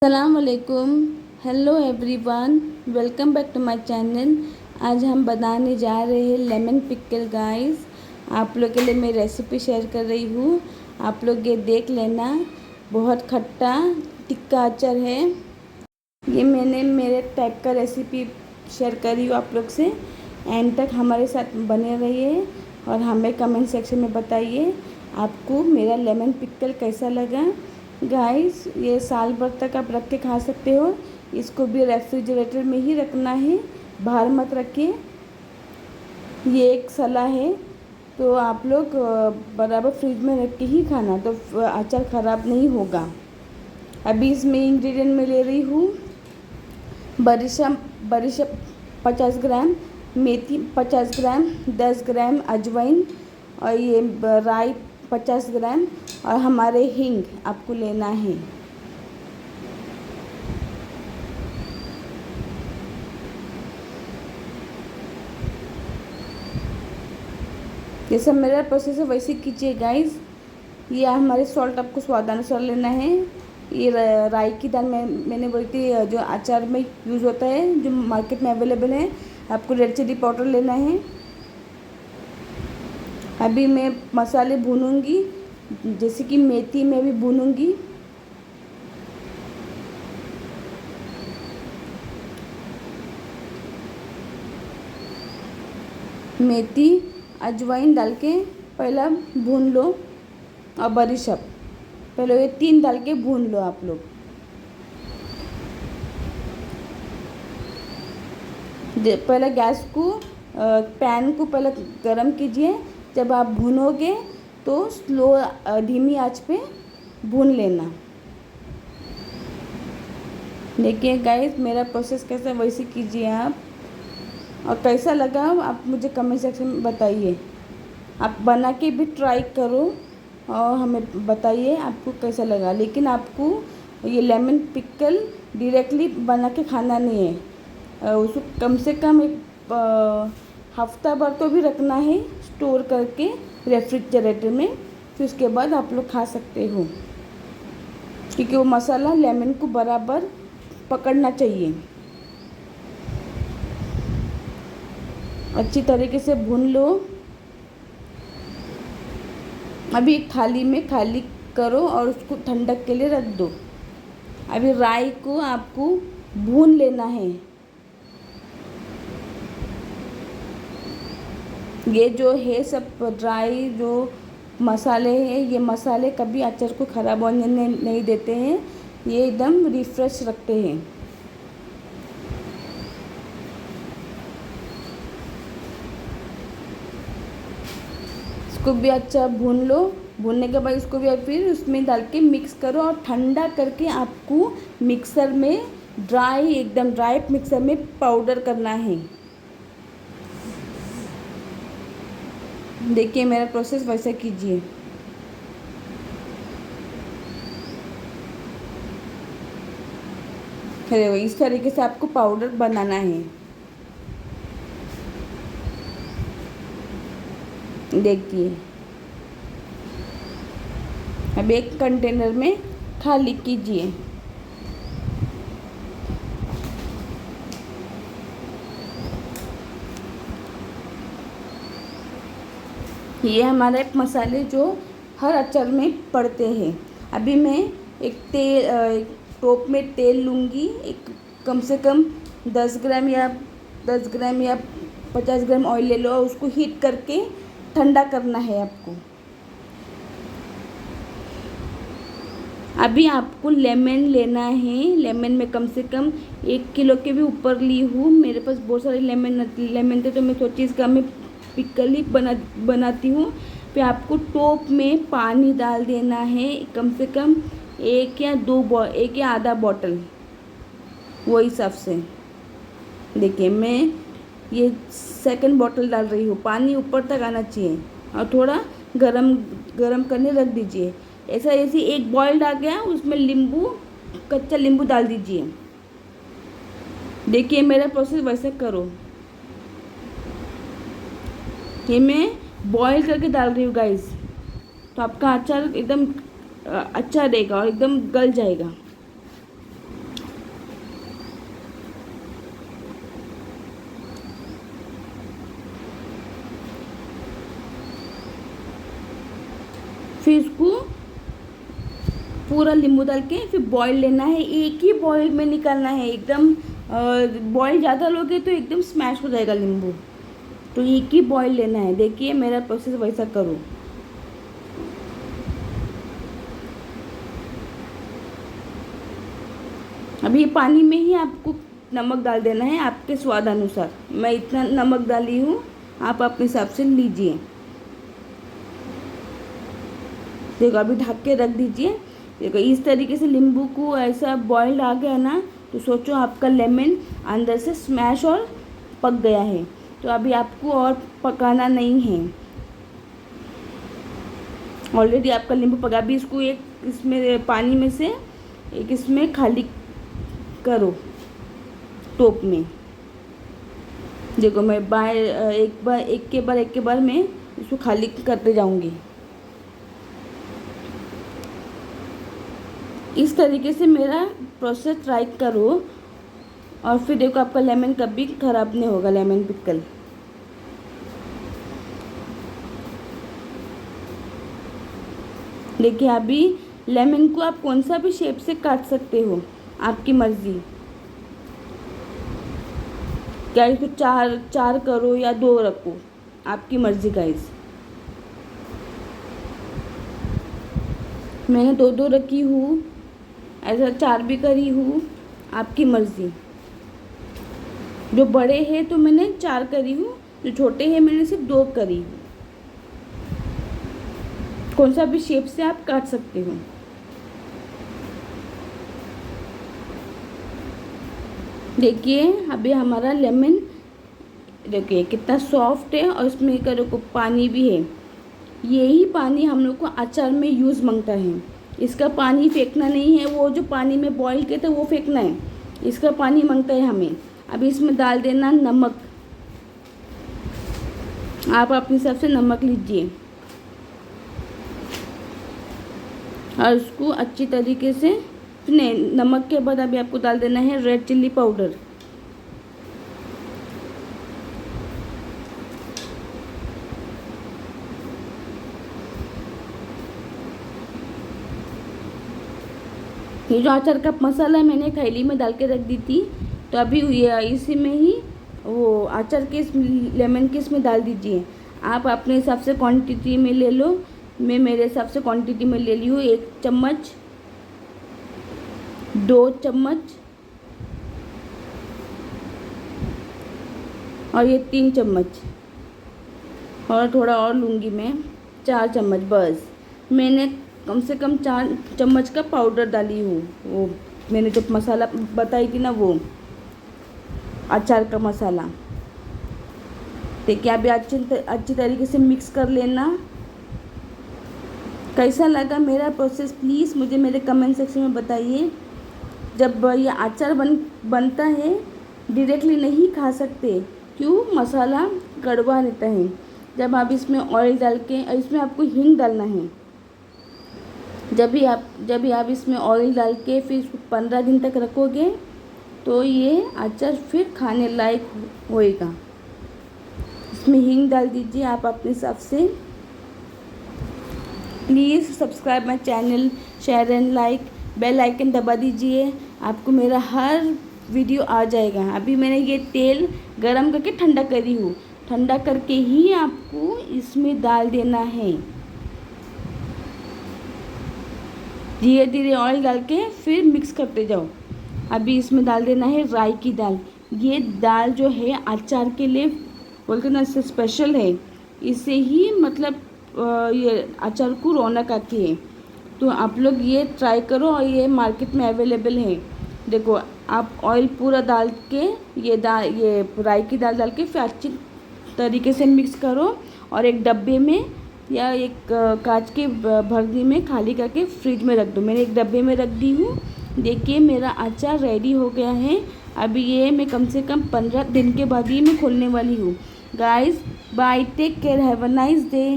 अस्सलामुअलैकुम। Hello everyone, welcome back to my channel. आज हम बनाने जा रहे हैं लेमन पिकल गाइस। आप लोग के लिए मैं रेसिपी शेयर कर रही हूँ, आप लोग ये देख लेना। बहुत खट्टा टिक्का अचार है ये। मैंने मेरे टाइप का रेसिपी शेयर करी हूँ आप लोग से। एंड तक हमारे साथ बने रहिए और हमें कमेंट सेक्शन में बताइए आपको मेरा लेमन पिकल कैसा लगा। गाइस, ये साल भर तक आप रख के खा सकते हो। इसको भी रेफ्रिजरेटर में ही रखना है, बाहर मत रखिए। ये एक सलाह है, तो आप लोग बराबर फ्रिज में रख के ही खाना, तो अचार ख़राब नहीं होगा। अभी इसमें इंग्रेडिएंट में ले रही हूँ बरिशम बरिशम 50 ग्राम, मेथी 50 ग्राम, 10 ग्राम अजवाइन, और ये राई 50 ग्राम, और हमारे हींग आपको लेना है। जैसा मेरा प्रोसेस है वैसे कीजिए गाइस। ये हमारे सॉल्ट आपको स्वादानुसार लेना है। ये राई की दाल मैंने बोली थी, जो अचार में यूज़ होता है, जो मार्केट में अवेलेबल है। आपको रेड चिली पाउडर लेना है। अभी मैं मसाले भूनूंगी, जैसे कि मेथी में भी भूनूंगी। मेथी अजवाइन डाल के पहला भून लो, और बरिशम पहले ये 3 डाल के भून लो आप लोग। पहले गैस को पैन को पहले गरम कीजिए। जब आप भूनोगे तो स्लो धीमी आंच पे भून लेना। देखिए गाइस, मेरा प्रोसेस कैसा वैसे कीजिए आप। और कैसा लगा आप मुझे कमेंट सेक्शन में बताइए। आप बना के भी ट्राई करो और हमें बताइए आपको कैसा लगा। लेकिन आपको ये लेमन पिकल डायरेक्टली बना के खाना नहीं है, उसको कम से कम एक हफ्ता भर तो भी रखना है स्टोर करके रेफ्रिजरेटर में। फिर उसके बाद आप लोग खा सकते हो, क्योंकि वो मसाला लेमन को बराबर पकड़ना चाहिए। अच्छी तरीके से भून लो। अभी एक थाली में खाली करो और उसको ठंडक के लिए रख दो। अभी राई को आपको भून लेना है। ये जो है सब ड्राई जो मसाले हैं, ये मसाले कभी अचार को ख़राब होने नहीं देते हैं। ये एकदम रिफ्रेश रखते हैं। इसको भी अच्छा भून लो। भूनने के बाद इसको भी फिर उसमें डाल के मिक्स करो, और ठंडा करके आपको मिक्सर में एकदम ड्राई मिक्सर में पाउडर करना है। देखिए मेरा प्रोसेस वैसा कीजिए। अरे इस तरीके से आपको पाउडर बनाना है। देखिए अब एक कंटेनर में खाली कीजिए। ये हमारे मसाले जो हर अचार में पड़ते हैं। अभी मैं एक टोप में तेल लूँगी। एक कम से कम 10 ग्राम या 50 ग्राम ऑयल ले लो, और उसको हीट करके ठंडा करना है आपको। अभी आपको लेमन लेना है। लेमन में कम से कम 1 किलो के भी ऊपर ली हूँ। मेरे पास बहुत सारे लेमन थे, तो मैं सोची इसका मैं पिकल ही बनाती हूँ। फिर आपको टोप में पानी डाल देना है, कम से कम 1 या आधा बॉटल, वो हिसाब से। देखिए मैं ये सेकंड बॉटल डाल रही हूँ। पानी ऊपर तक आना चाहिए, और थोड़ा गरम करने रख दीजिए। ऐसे एक बॉइल्ड आ गया, उसमें कच्चा नींबू डाल दीजिए। देखिए मेरा प्रोसेस वैसे करो। ये मैं बॉईल करके डाल रही हूँ गाइस, तो आपका अचार एकदम अच्छा रहेगा और एकदम गल जाएगा। फिर इसको पूरा नींबू डाल के फिर बॉईल लेना है। एक ही बॉईल में निकालना है, एकदम बॉईल ज़्यादा लोगे तो एकदम स्मैश हो जाएगा नींबू, तो एक ही बॉईल लेना है। देखिए मेरा प्रोसेस वैसा करो। अभी पानी में ही आपको नमक डाल देना है आपके स्वाद अनुसार। मैं इतना नमक डाली हूँ, आप अपने हिसाब से लीजिए। देखो अभी ढक के रख दीजिए। देखो इस तरीके से नींबू को ऐसा बॉइल्ड आ गया ना, तो सोचो आपका लेमन अंदर से स्मैश और पक गया है। तो अभी आपको और पकाना नहीं है, ऑलरेडी आपका नींबू पका। अभी इसको एक इसमें पानी में से एक इसमें खाली करो टोप में। देखो मैं एक के बार मैं इसको खाली करते जाऊंगी। इस तरीके से मेरा प्रोसेस ट्राई करो और फिर देखो आपका लेमन कभी ख़राब नहीं होगा, लेमन पिकल। देखिए अभी लेमन को आप कौन सा भी शेप से काट सकते हो, आपकी मर्ज़ी। क्या इसको चार करो या 2 रखो, आपकी मर्ज़ी गाइस। मैंने 2 रखी हूँ, ऐसा 4 भी करी हूँ, आपकी मर्ज़ी। जो बड़े हैं तो मैंने 4 करी हूँ, जो छोटे हैं मैंने सिर्फ 2 करी हूँ। कौन सा भी शेप से आप काट सकते हो। देखिए अभी हमारा लेमन देखिए कितना सॉफ्ट है और इसमें करो को पानी भी है। यही पानी हम लोग को अचार में यूज़ मांगता है। इसका पानी फेंकना नहीं है, वो जो पानी में बॉईल किया था वो फेंकना है, इसका पानी मांगता है हमें। अभी इसमें डाल देना नमक, आप अपने हिसाब से नमक लीजिए और उसको अच्छी तरीके से नहीं, नमक के बाद अभी आपको डाल देना है रेड चिल्ली पाउडर। ये जो अचार का मसाला मैंने थैली में डाल के रख दी थी, तो अभी ये इसी में ही वो अचार के लेमन के इसमें डाल दीजिए। आप अपने हिसाब से क्वांटिटी में ले लो, मैं मेरे हिसाब से क्वांटिटी में ले ली हूँ। 1 चम्मच, 2 चम्मच और ये 3 चम्मच और थोड़ा और लूँगी मैं, 4 चम्मच बस। मैंने कम से कम 4 चम्मच का पाउडर डाली हूँ, वो मैंने जो मसाला बताई थी ना, वो अचार का मसाला। देखिए अभी अच्छी तरीके से मिक्स कर लेना। कैसा लगा मेरा प्रोसेस प्लीज़ मुझे मेरे कमेंट सेक्शन में बताइए। जब ये अचार बनता है डायरेक्टली नहीं खा सकते, क्यों? मसाला कड़वा रहता है। जब आप इसमें ऑयल डाल के, इसमें आपको हींग डालना है। जब भी आप इसमें ऑयल डाल के फिर इसको 15 दिन तक रखोगे तो ये अचार फिर खाने लायक होएगा। इसमें हींग डाल दीजिए आप अपने हिसाब से। Please subscribe my channel, share and like, bell icon दबा दीजिए, आपको मेरा हर वीडियो आ जाएगा। अभी मैंने ये तेल गरम करके ठंडा करी हूँ, ठंडा करके ही आपको इसमें डाल देना है। धीरे धीरे ऑयल डाल के फिर मिक्स करते जाओ। अभी इसमें डाल देना है राई की दाल। ये दाल जो है अचार के लिए बोलते ना स्पेशल है, इससे ही मतलब ये अचार को रौनक आती है। तो आप लोग ये ट्राई करो और ये मार्केट में अवेलेबल है। देखो आप ऑयल पूरा डाल के ये राई की दाल डाल के फिर अच्छी तरीके से मिक्स करो और एक डब्बे में या एक कांच के भरनी में खाली करके फ्रिज में रख दो। मैंने एक डब्बे में रख दी हूँ। देखिए मेरा अचार रेडी हो गया है। अभी ये मैं कम से कम 15 दिन के बाद ही मैं खोलने वाली हूँ। Guys bye, take care, have a nice day.